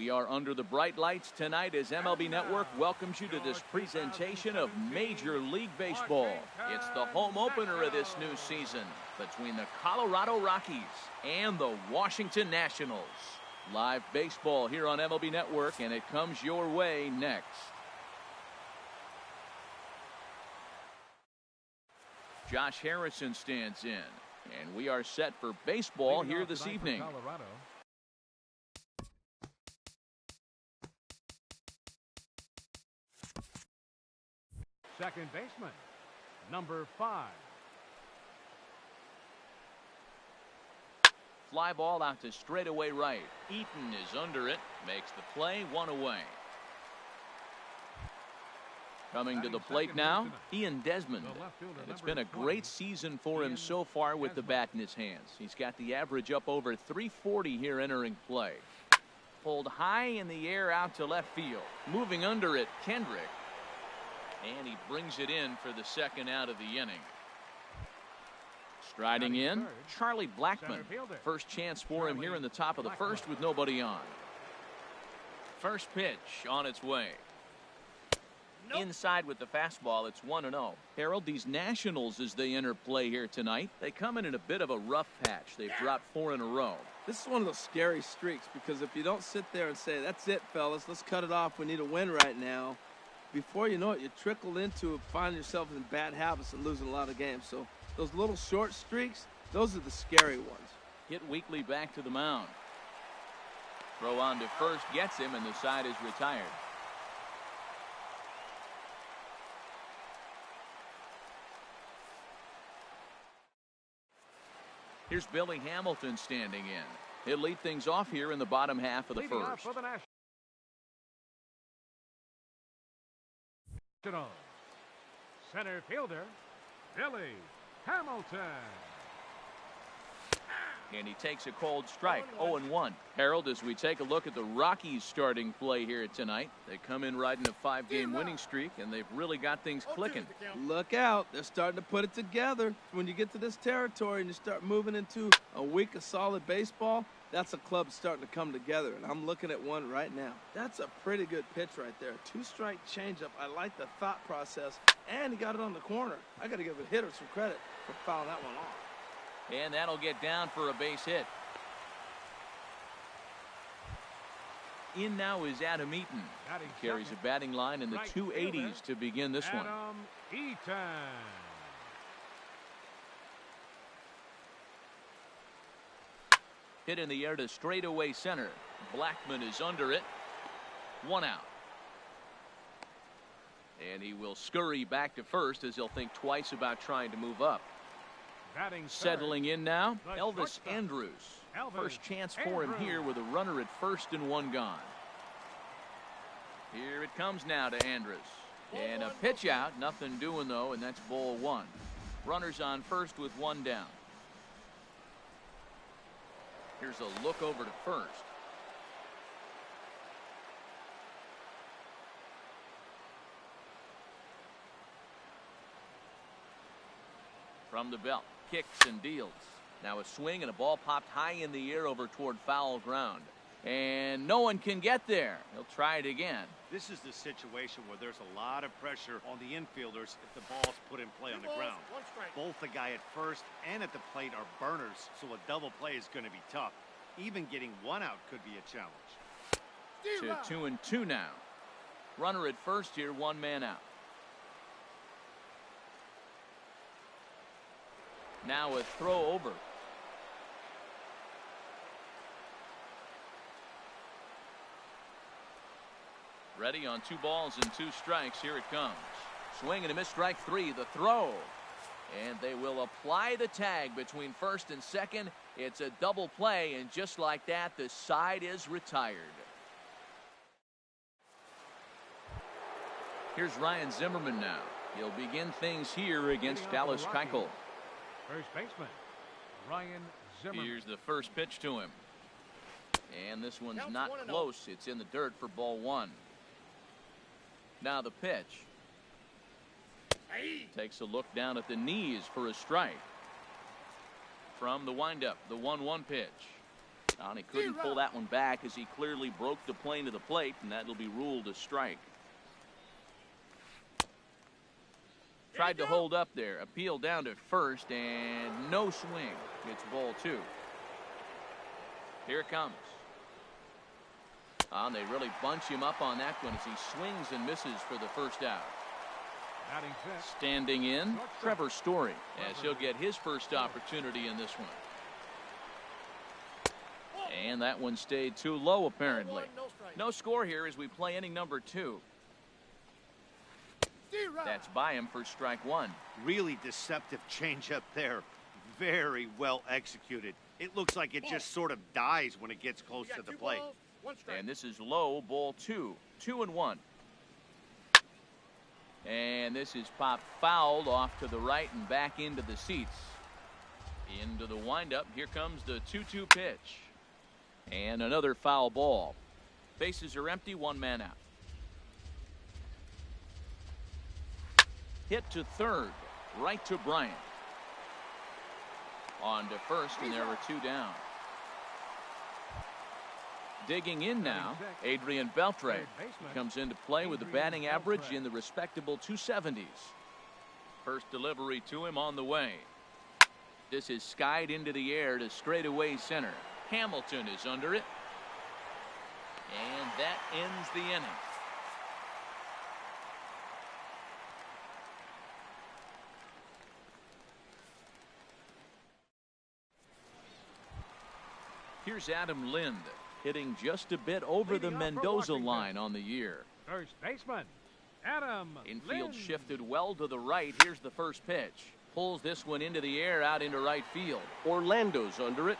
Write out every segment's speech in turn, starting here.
We are under the bright lights tonight as MLB Network welcomes you to this presentation of Major League Baseball. It's the home opener of this new season between the Colorado Rockies and the Washington Nationals. Live baseball here on MLB Network, and it comes your way next. Josh Harrison stands in, and we are set for baseball here this evening. Second baseman, number 5. Fly ball out to straightaway right. Eaton is under it, makes the play, 1 away. Coming to the plate now, Ian Desmond. And it's been a great season for him so far with the bat in his hands. He's got the average up over 340 here entering play. Pulled high in the air out to left field. Moving under it, Kendrick. And he brings it in for the second out of the inning. Striding in, Charlie Blackmon. First chance for him here in the top of the first with nobody on. First pitch on its way. Inside with the fastball, it's 1-0. Harold, these Nationals, as they enter play here tonight, they come in a bit of a rough patch. They've dropped 4 in a row. This is one of those scary streaks because if you don't sit there and say, that's it, fellas, let's cut it off, we need a win right now, before you know it, you trickle into finding yourself in bad habits and losing a lot of games. So those little short streaks, those are the scary ones. Hit Weekly back to the mound. Throw on to first, gets him, and the side is retired. Here's Billy Hamilton standing in. He'll lead things off here in the bottom half of the first. Center fielder, Billy Hamilton. And he takes a cold strike, 0-1. Harold, as we take a look at the Rockies starting play here tonight, they come in riding a 5-game winning streak, and they've really got things clicking. Look out. They're starting to put it together. When you get to this territory and you start moving into a week of solid baseball, that's a club starting to come together, and I'm looking at one right now. That's a pretty good pitch right there. 2-strike changeup. I like the thought process, and he got it on the corner. I got to give the hitter some credit for fouling that one off. And that'll get down for a base hit. In now is Adam Eaton. He carries a batting line in the 280s to begin this one. Adam Eaton. Hit in the air to straightaway center. Blackmon is under it. 1 out. And he will scurry back to first as he'll think twice about trying to move up. Settling in now, Elvis Andrus. First chance for him here with a runner at first and 1 gone. Here it comes now to Andrus. And a pitch out, nothing doing though, and that's ball 1. Runners on first with 1 down. Here's a look over to first. From the belt, kicks and deals. Now a swing and a ball popped high in the air over toward foul ground. And no one can get there. He'll try it again. This is the situation where there's a lot of pressure on the infielders if the ball's put in play on the ground. Both the guy at first and at the plate are burners, so a double play is going to be tough. Even getting 1 out could be a challenge. To 2-2 now. Runner at first here, 1 man out. Now a throw over. Ready on 2 balls and 2 strikes. Here it comes. Swing and a miss, strike 3. The throw. And they will apply the tag between first and second. It's a double play, and just like that, the side is retired. Here's Ryan Zimmerman now. He'll begin things here against Dallas Keuchel. First baseman, Ryan Zimmerman. Here's the first pitch to him. And this one's not close. It's in the dirt for ball 1. Now the pitch. Takes a look down at the knees for a strike. From the windup, the 1-1 pitch. And he couldn't pull that one back as he clearly broke the plane to the plate, and that'll be ruled a strike. Tried to hold up there. Appeal down to first, and no swing. It's ball 2. Here it comes. And they really bunch him up on that one as he swings and misses for the first out. Standing in, Trevor Story, as he'll get his first opportunity in this one. And that one stayed too low, apparently. No score here as we play inning number 2. That's by him for strike 1. Really deceptive changeup there. Very well executed. It looks like it just sort of dies when it gets close to the plate. And this is low, ball 2. 2-1. And this is popped fouled off to the right and back into the seats. Into the windup. Here comes the 2-2 pitch. And another foul ball. Bases are empty, 1 man out. Hit to third, right to Bryant. On to first, and there were 2 down. Digging in now, Adrian Beltre comes into play with a batting average in the respectable 270s. First delivery to him on the way. This is skied into the air to straightaway center. Hamilton is under it. And that ends the inning. Here's Adam Lind, hitting just a bit over the Mendoza line on the year. First baseman, Adam Infield Lind. shifted well to the right. Here's the first pitch. Pulls this one into the air out into right field. Orlando's under it.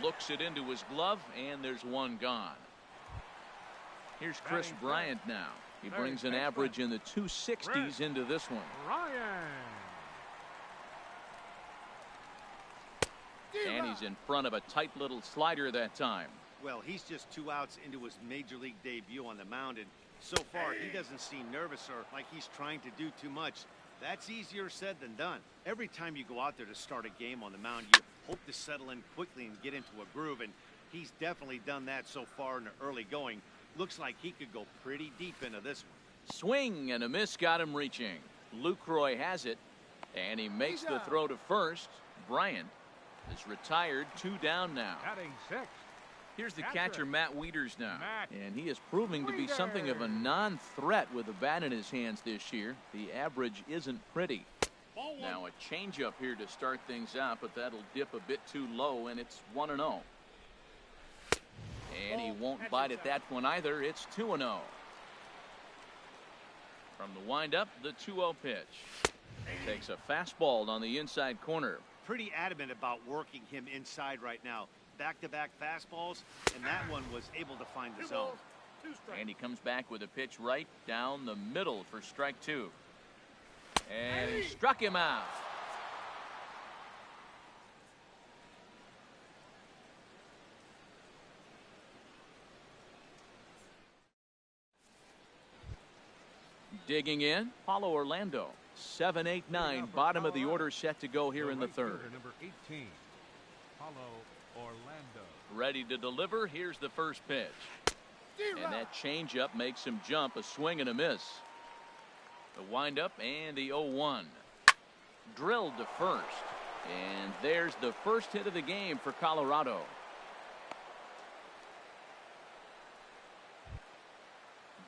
Looks it into his glove, and there's one gone. Here's Chris Bryant now. He brings an average in the 260s into this one. Ryan. And he's in front of a tight little slider that time. Well, he's just 2 outs into his major league debut on the mound, and so far he doesn't seem nervous or like he's trying to do too much. That's easier said than done. Every time you go out there to start a game on the mound, you hope to settle in quickly and get into a groove, and he's definitely done that so far in the early going. Looks like he could go pretty deep into this one. Swing and a miss got him reaching. Lucroy has it, and he makes the throw to first. Bryant is retired, 2 down now. Batting 6. Here's the catcher, Matt Wieters now. And he is proving to be something of a non-threat with a bat in his hands this year. The average isn't pretty. Now a changeup here to start things out, but that'll dip a bit too low, and it's 1-0. And he won't bite at that one either. It's 2-0. From the windup, the 2-0 pitch. Takes a fastball on the inside corner. Pretty adamant about working him inside right now. Back-to-back fastballs, and that one was able to find the zone. And he comes back with a pitch right down the middle for strike 2. And he struck him out. Digging in, Paulo Orlando. 7, 8, 9, bottom of the order set to go here in the third. Number 18, Paulo Orlando. Ready to deliver. Here's the first pitch. And that changeup makes him jump. A swing and a miss. The windup and the 0-1. Drilled to first. And there's the first hit of the game for Colorado.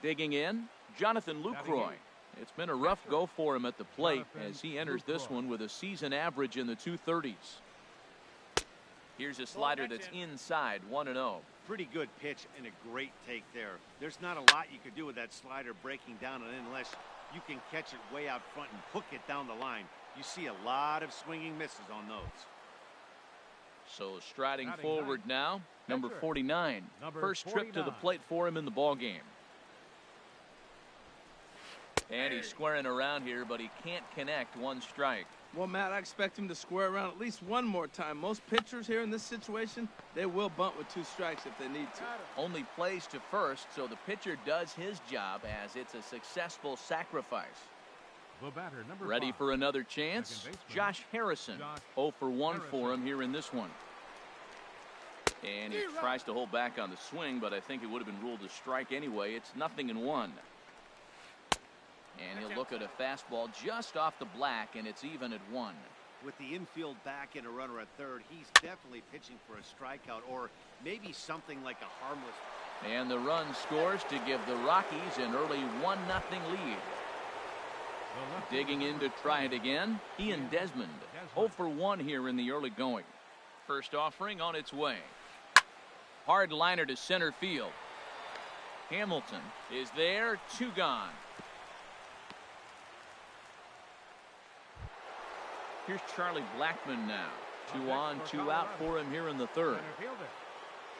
Digging in, Jonathan Lucroy. It's been a rough go for him at the plate as he enters this one with a season average in the 230s. Here's a slider that's inside, 1-0. Pretty good pitch and a great take there. There's not a lot you could do with that slider breaking down and unless you can catch it way out front and hook it down the line. You see a lot of swinging misses on those. So striding forward now, number 49. First trip to the plate for him in the ball game. And he's squaring around here, but he can't connect. 1 strike. Well, Matt, I expect him to square around at least one more time. Most pitchers here in this situation, they will bunt with 2 strikes if they need to. Only plays to first, so the pitcher does his job as it's a successful sacrifice. The batter, number Ready 5. for another chance? Josh Harrison. 0 for 1 for him here in this one. And he tries to hold back on the swing, but I think it would have been ruled a strike anyway. It's 0-1. And he'll look at a fastball just off the black, and it's even at 1. With the infield back and a runner at third, he's definitely pitching for a strikeout or maybe something like a harmless. And the run scores to give the Rockies an early 1-0 lead. Digging in to try it again, Ian Desmond. 0 for 1 here in the early going. First offering on its way. Hard liner to center field. Hamilton is there, 2 gone. Here's Charlie Blackmon now. 2 on, 2 out for him here in the third.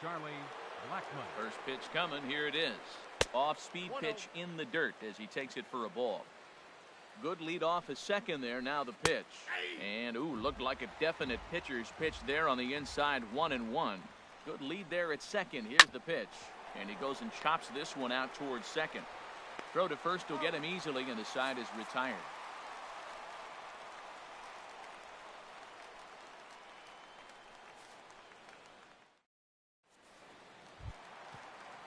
Charlie Blackmon. First pitch coming. Here it is. Off-speed pitch in the dirt as he takes it for a ball. Good lead off at second there. Now the pitch. And, ooh, looked like a definite pitcher's pitch there on the inside. 1-1. Good lead there at second. Here's the pitch. And he goes and chops this one out towards second. Throw to first will get him easily, and the side is retired.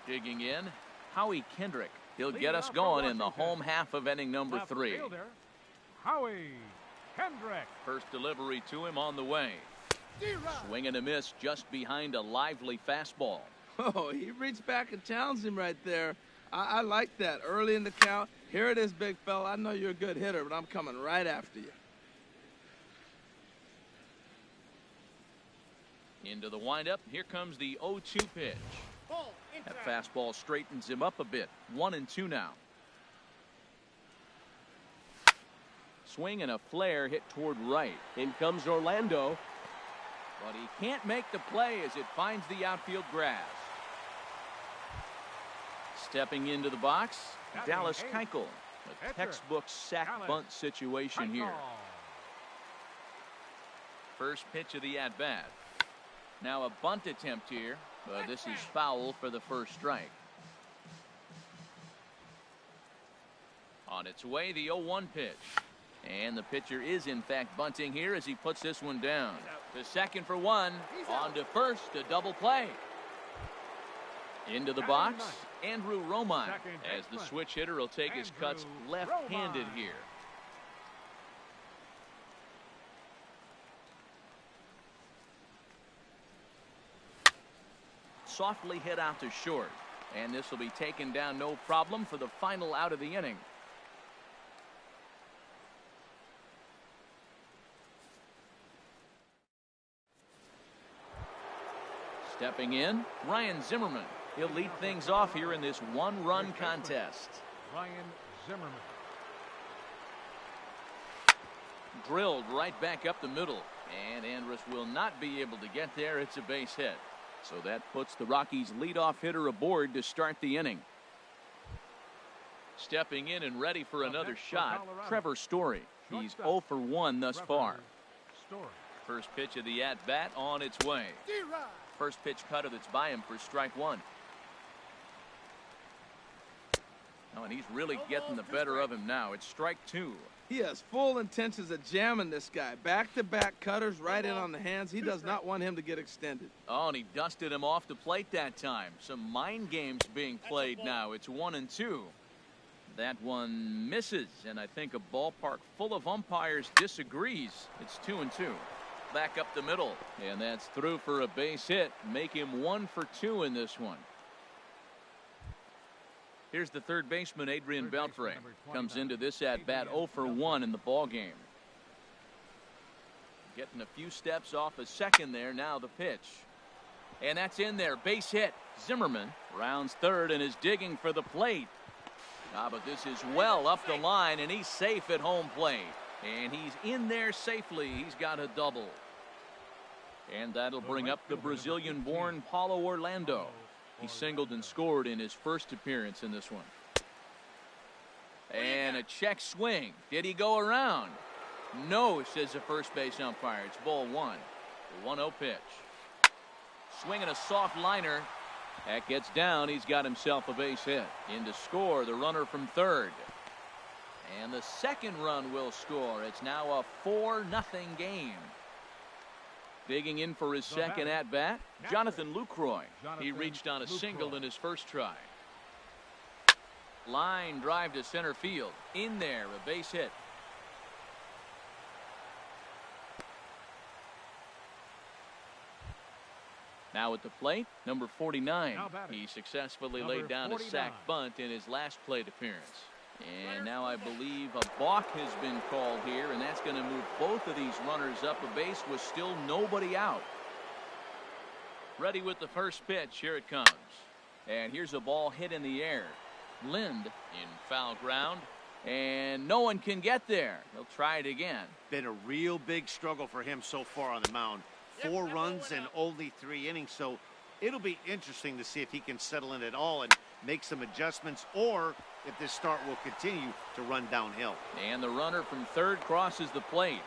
Digging in, Howie Kendrick. He'll get us going in the home half of inning number 3. Howie Kendrick. First delivery to him on the way. Swing and a miss just behind a lively fastball. Oh, he reached back and challenged him right there. I like that. Early in the count. Here it is, big fella. I know you're a good hitter, but I'm coming right after you. Into the windup. Here comes the 0-2 pitch. That fastball straightens him up a bit. 1-2 now. Swing and a flare hit toward right. In comes Orlando. But he can't make the play as it finds the outfield grass. Stepping into the box, Dallas Keuchel. A textbook sack bunt situation here. First pitch of the at-bat. Now a bunt attempt here. But this is foul for the first strike. On its way, the 0-1 pitch. And the pitcher is, in fact, bunting here as he puts this one down. To second for 1. On to first, a double play. Into the box, Andrew Romine, as the switch hitter will take his cuts left-handed here. Softly hit out to short, and this will be taken down no problem for the final out of the inning. Stepping in, Ryan Zimmerman. He'll lead things off here in this one-run contest. Ryan Zimmerman. Drilled right back up the middle, and Andrus will not be able to get there. It's a base hit. So that puts the Rockies' leadoff hitter aboard to start the inning. Stepping in and ready for another shot, Trevor Story. He's 0 for 1 thus far. First pitch of the at-bat on its way. First pitch cutter that's by him for strike 1. Oh, and he's really getting the better of him now. It's strike 2. He has full intentions of jamming this guy. Back-to-back cutters right in on the hands. He does not want him to get extended. Oh, and he dusted him off the plate that time. Some mind games being played now. It's 1-2. That one misses, and I think a ballpark full of umpires disagrees. It's 2-2. Back up the middle, and that's through for a base hit. Make him 1 for 2 in this one. Here's the third baseman, Adrian Beltre. Comes into this at-bat 0 for 1 in the ball game. Getting a few steps off a second there. Now the pitch. And that's in there. Base hit. Zimmerman rounds third and is digging for the plate. But this is well up the line, and he's safe at home plate. And he's in there safely. He's got a double. And that'll bring up the Brazilian-born Paulo Orlando. He singled and scored in his first appearance in this one. And a check swing. Did he go around? No, says the first base umpire. It's ball 1. The 1-0 pitch. Swinging a soft liner. That gets down. He's got himself a base hit. In to score, the runner from third. And the second run will score. It's now a 4-0 game. Digging in for his second at-bat, Jonathan Lucroy. He reached on a single in his first try. Line drive to center field. In there, a base hit. Now at the plate, number 49. He successfully laid down a sac bunt in his last plate appearance. And now I believe a balk has been called here, and that's going to move both of these runners up a base with still nobody out. Ready with the first pitch. Here it comes. And here's a ball hit in the air. Lind in foul ground, and no one can get there. He'll try it again. Been a real big struggle for him so far on the mound. 4 runs in only 3 innings, so it'll be interesting to see if he can settle in at all and make some adjustments, or if this start will continue to run downhill. And the runner from third crosses the plate,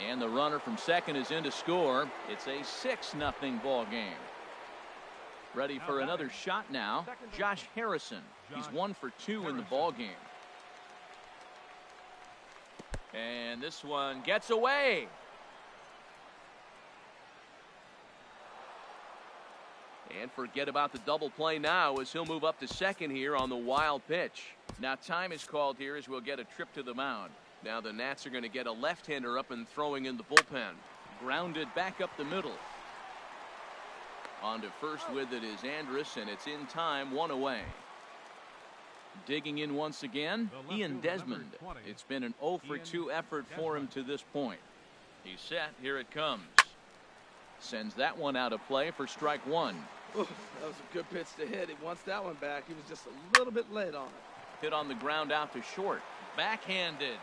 and the runner from second is in to score. It's a 6-0 ball game. Ready for another shot now, Josh Harrison. He's 1 for 2 in the ball game. And this one gets away. And forget about the double play now as he'll move up to second here on the wild pitch. Now time is called here as we'll get a trip to the mound. Now the Nats are going to get a left-hander up and throwing in the bullpen. Grounded back up the middle. On to first with it is Andrus, and it's in time, 1 away. Digging in once again, Ian Desmond. It's been an 0 for 2 effort for him to this point. He's set. Here it comes. Sends that one out of play for strike 1. Ooh, that was a good pitch to hit. He wants that one back. He was just a little bit late on it. Hit on the ground out to short. Backhanded.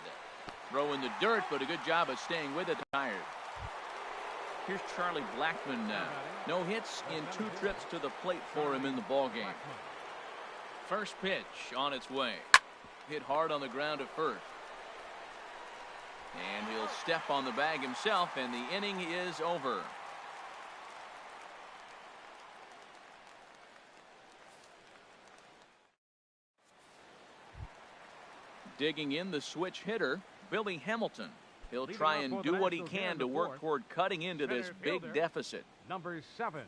Throw in the dirt, but a good job of staying with it. Tired. Here's Charlie Blackmon now. No hits in 2 trips to the plate for him in the ball game. First pitch on its way. Hit hard on the ground at first. And he'll step on the bag himself, and the inning is over. Digging in the switch hitter, Billy Hamilton. He'll try and do what he can to work toward cutting into this big deficit. Number 7.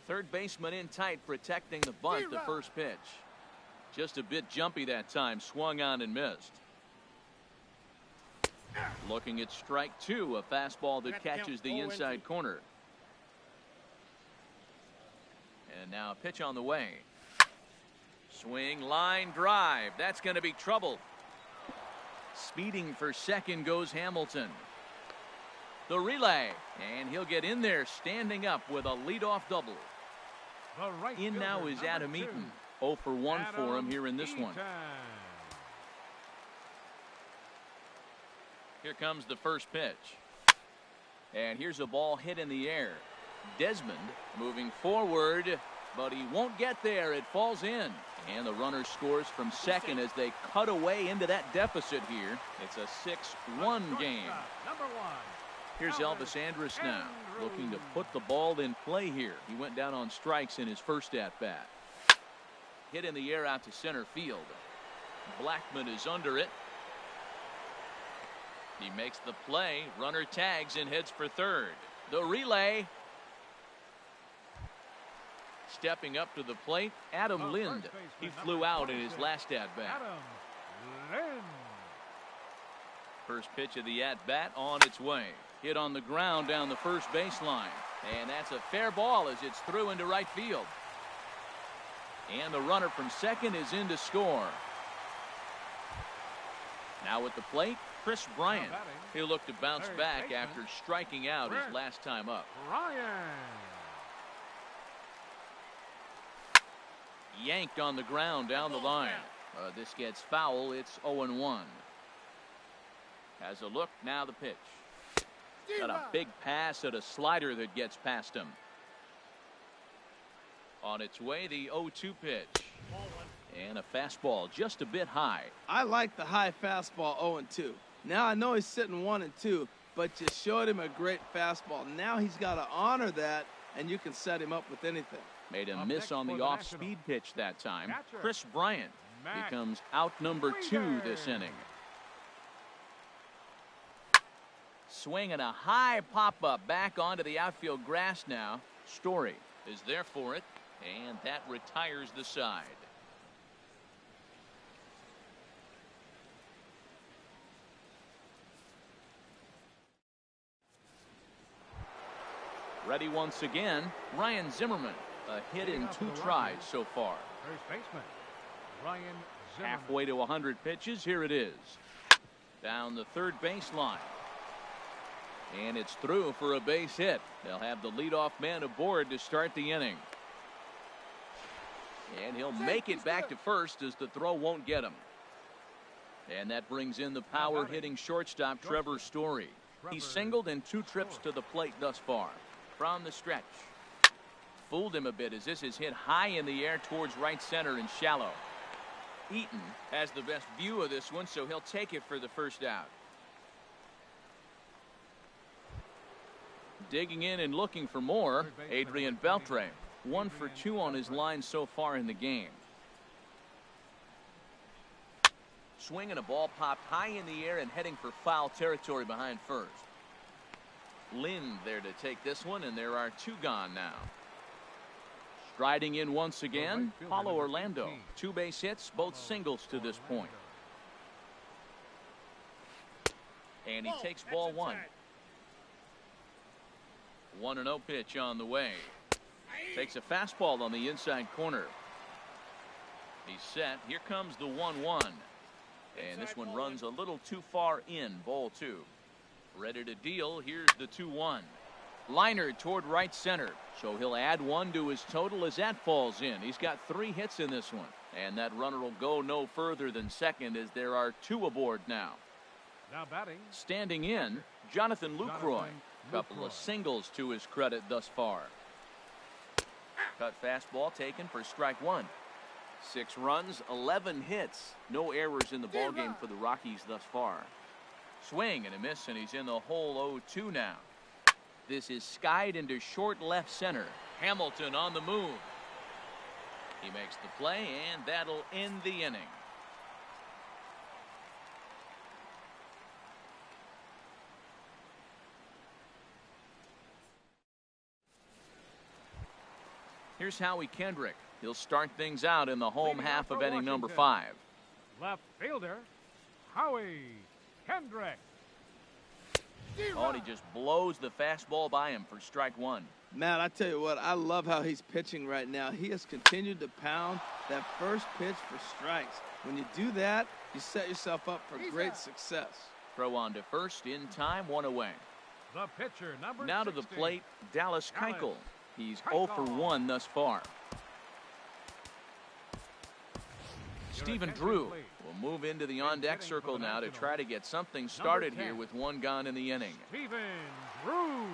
Third baseman in tight, protecting the bunt, the first pitch. Just a bit jumpy that time, swung on and missed. Looking at strike 2, a fastball that catches the inside corner. And now a pitch on the way. Swing, line, drive. That's going to be trouble. Speeding for second goes Hamilton. The relay, and he'll get in there standing up with a leadoff double. In now is Adam Eaton. 0 for 1 for him here in this one. Here comes the first pitch. And here's a ball hit in the air. Desmond moving forward, but he won't get there. It falls in. And the runner scores from second as they cut away into that deficit here. It's a 6-1 game. Here's Elvis Andrus now, looking to put the ball in play here. He went down on strikes in his first at-bat. Hit in the air out to center field. Blackmon is under it. He makes the play. Runner tags and heads for third. The relay. Stepping up to the plate, Adam Lind. He flew out in his last at-bat. First pitch of the at-bat on its way. Hit on the ground down the first baseline. And that's a fair ball as it's through into right field. And the runner from second is in to score. Now at the plate, Chris Bryant. He'll look to bounce back after striking out his last time up. Yanked on the ground down the line. This gets foul. It's 0-1. Has a look. Now the pitch. Got a big pass at a slider that gets past him. On its way, the 0-2 pitch. And a fastball just a bit high. I like the high fastball 0-2. Now I know he's sitting 1-2, but you showed him a great fastball. Now he's got to honor that, and you can set him up with anything. Made a miss on the off-speed pitch that time. Chris Bryant becomes out number 2 this inning. Swing and a high pop-up back onto the outfield grass now. Story is there for it, and that retires the side. Ready once again, Ryan Zimmerman. A hit in 2 tries so far. First baseman, Ryan Zimmerman. Halfway to 100 pitches, here it is. Down the third baseline. And it's through for a base hit. They'll have the leadoff man aboard to start the inning. And he'll make it back to first as the throw won't get him. And that brings in the power-hitting shortstop, Trevor Story. He's singled in 2 trips to the plate thus far. From the stretch. Fooled him a bit as this is hit high in the air towards right center and shallow. Eaton has the best view of this one, so he'll take it for the first out. Digging in and looking for more, Adrian Beltre. 1 for 2 on his line so far in the game. Swinging a ball popped high in the air and heading for foul territory behind first. Lynn there to take this one, and there are 2 gone now. Striding in once again, Paulo Orlando. 2 base hits, both singles to this point. And he takes ball 1. 1-0 pitch on the way. Takes a fastball on the inside corner. He's set. Here comes the 1-1. And this one runs a little too far in. Ball 2. Ready to deal. Here's the 2-1. Liner toward right center. So he'll add 1 to his total as that falls in. He's got 3 hits in this one. And that runner will go no further than second as there are 2 aboard now. Now batting. Standing in, Jonathan Lucroy. Couple of singles to his credit thus far. Cut fastball taken for strike 1. 6 runs, 11 hits. No errors in the ballgame for the Rockies thus far. Swing and a miss, and he's in the hole 0-2 now. This is skied into short left center. Hamilton on the move. He makes the play, and that'll end the inning. Here's Howie Kendrick. He'll start things out in the home half of inning number 5. Left fielder, Howie Kendrick. Oh, and he just blows the fastball by him for strike 1. Matt, I tell you what, I love how he's pitching right now. He has continued to pound that first pitch for strikes. When you do that, you set yourself up for great success. Throw on to first in time, 1 away. The pitcher, number Now to the plate, Dallas Keuchel. He's 0 for 1 thus far. Stephen Drew will move into the on-deck circle now to try to get something started here with 1 gone in the inning. Stephen Drew.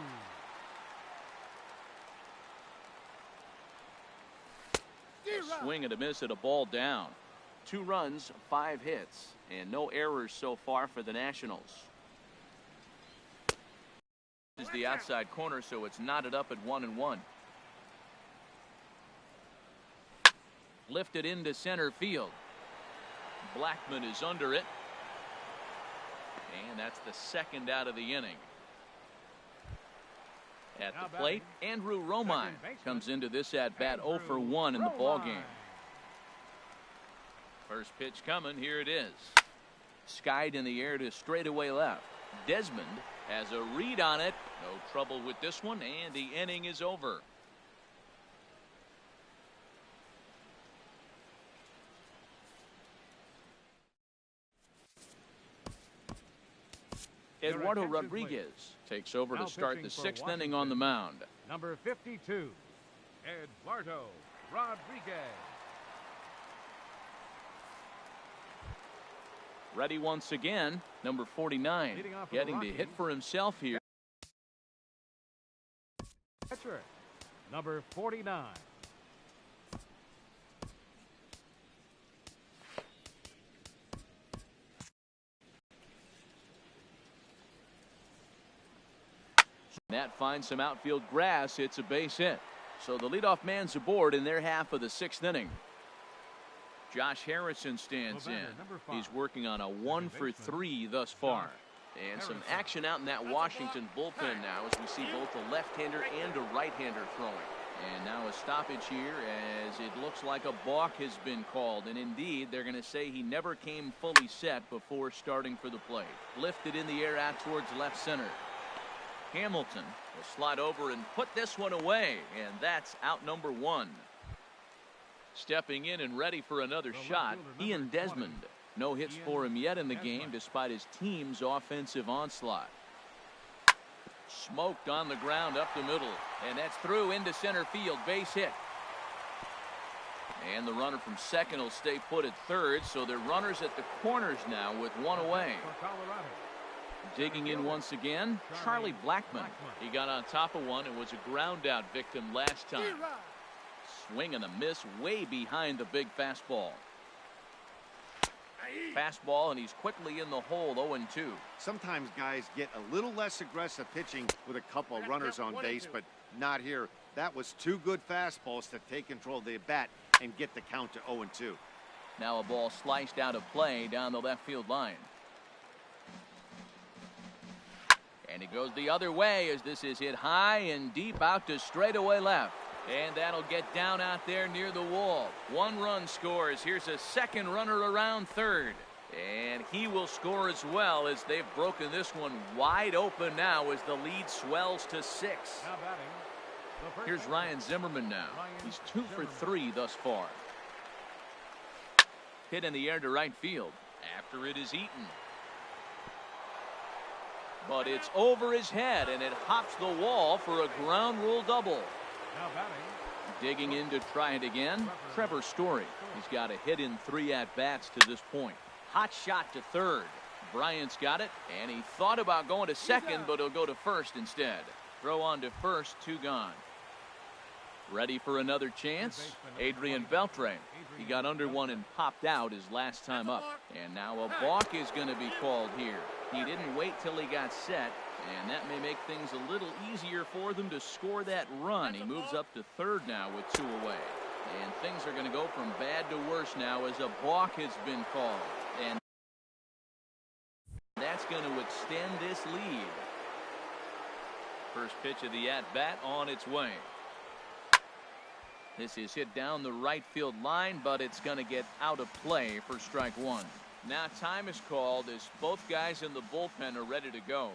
A swing and a miss at a ball down. 2 runs, 5 hits, and no errors so far for the Nationals. This is the outside corner, so it's knotted up at 1-1. Lifted into center field. Blackman is under it. And that's the 2nd out of the inning. At the plate, Andrew Romine comes into this at-bat 0 for 1 in the ballgame. First pitch coming. Here it is. Skied in the air to straightaway left. Desmond has a read on it. No trouble with this one, and the inning is over. Eduardo Rodriguez takes over to start the 6th inning on the mound. Number 52, Eduardo Rodriguez. Ready once again, number 49, getting to hit for himself here. Catcher, number 49. That finds some outfield grass. It's a base hit. So the leadoff man's aboard in their half of the 6th inning. Josh Harrison stands in. He's working on a 1 for 3 thus far. And some action out in that Washington bullpen now as we see both a left-hander and a right-hander throwing. And now a stoppage here as it looks like a balk has been called. And indeed, they're going to say he never came fully set before starting for the plate. Lifted in the air out towards left center. Hamilton will slide over and put this one away. And that's out number one. Stepping in and ready for another shot, Ian Desmond. No hits for him yet in the game despite his team's offensive onslaught. Smoked on the ground up the middle, and that's through into center field, base hit. And the runner from second will stay put at third, so they're runners at the corners now with one away. Digging in once again, Charlie Blackmon. He got on top of one and was a ground out victim last time. Swing and a miss way behind the big fastball. Fastball, and he's quickly in the hole, 0-2. Sometimes guys get a little less aggressive pitching with a couple of runners on base, but not here. That was two good fastballs to take control of the bat and get the count to 0-2. Now a ball sliced out of play down the left field line. And it goes the other way as this is hit high and deep out to straightaway left. And that'll get down out there near the wall. One run scores. Here's a second runner around third. And he will score as well as they've broken this one wide open now as the lead swells to 6. Here's Ryan Zimmerman now. He's 2 for 3 thus far. Hit in the air to right field after it is eaten. But it's over his head and it hops the wall for a ground rule double. Digging in to try it again, Trevor Story. He's got a hit in 3 at-bats to this point. Hot shot to third. Bryant's got it, and he thought about going to second, but he'll go to first instead. Throw on to first, 2 gone. Ready for another chance? Adrian Beltre. He got under one and popped out his last time up. And now a balk is going to be called here. He didn't wait till he got set, and that may make things a little easier for them to score that run. He moves up to third now with 2 away. And things are going to go from bad to worse now as a balk has been called. And that's going to extend this lead. First pitch of the at-bat on its way. This is hit down the right field line, but it's going to get out of play for strike 1. Now time is called as both guys in the bullpen are ready to go.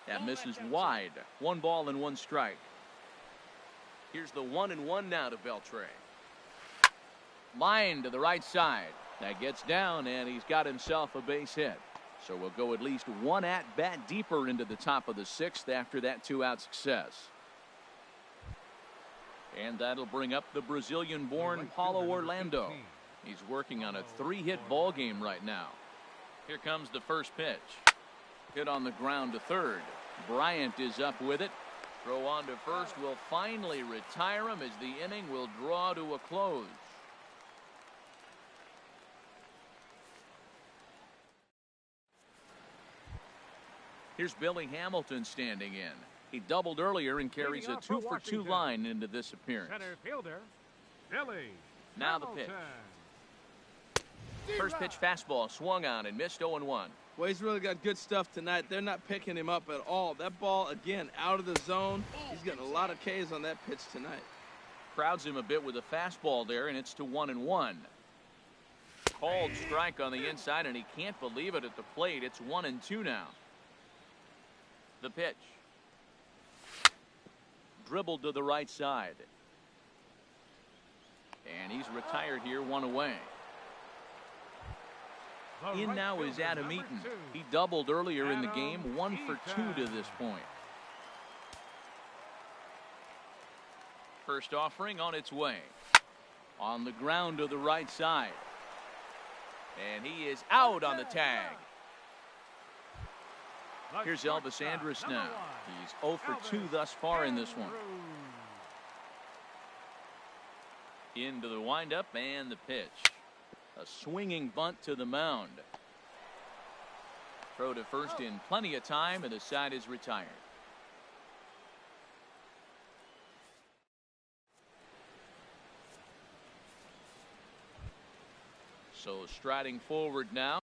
That misses wide. 1 ball and 1 strike. Here's the 1-1 now to Beltre. Line to the right side. That gets down, and he's got himself a base hit. So we'll go at least 1 at-bat deeper into the top of the 6th after that 2-out success. And that'll bring up the Brazilian-born Paulo Orlando. He's working on a 3-hit ball game right now. Here comes the first pitch. Hit on the ground to third. Bryant is up with it. Throw on to first will finally retire him as the inning will draw to a close. Here's Billy Hamilton standing in. He doubled earlier and carries a 2-for-2 line into this appearance. Center fielder, Billy. Now the pitch. First pitch fastball swung on and missed 0-1. Well, he's really got good stuff tonight. They're not picking him up at all. That ball, again, out of the zone. He's getting a lot of Ks on that pitch tonight. Crowds him a bit with a fastball there, and it's to 1-1. Called strike on the inside, and he can't believe it at the plate. It's 1-2 now. The pitch. Dribbled to the right side. And he's retired here, 1 away. In now is Adam Eaton. He doubled earlier in the game, 1 for 2 to this point. First offering on its way. On the ground to the right side. And he is out on the tag. Here's Elvis Andrus now. He's 0 for 2 thus far in this one. Into the windup and the pitch. A swinging bunt to the mound. Throw to first in plenty of time, and the side is retired. So striding forward now.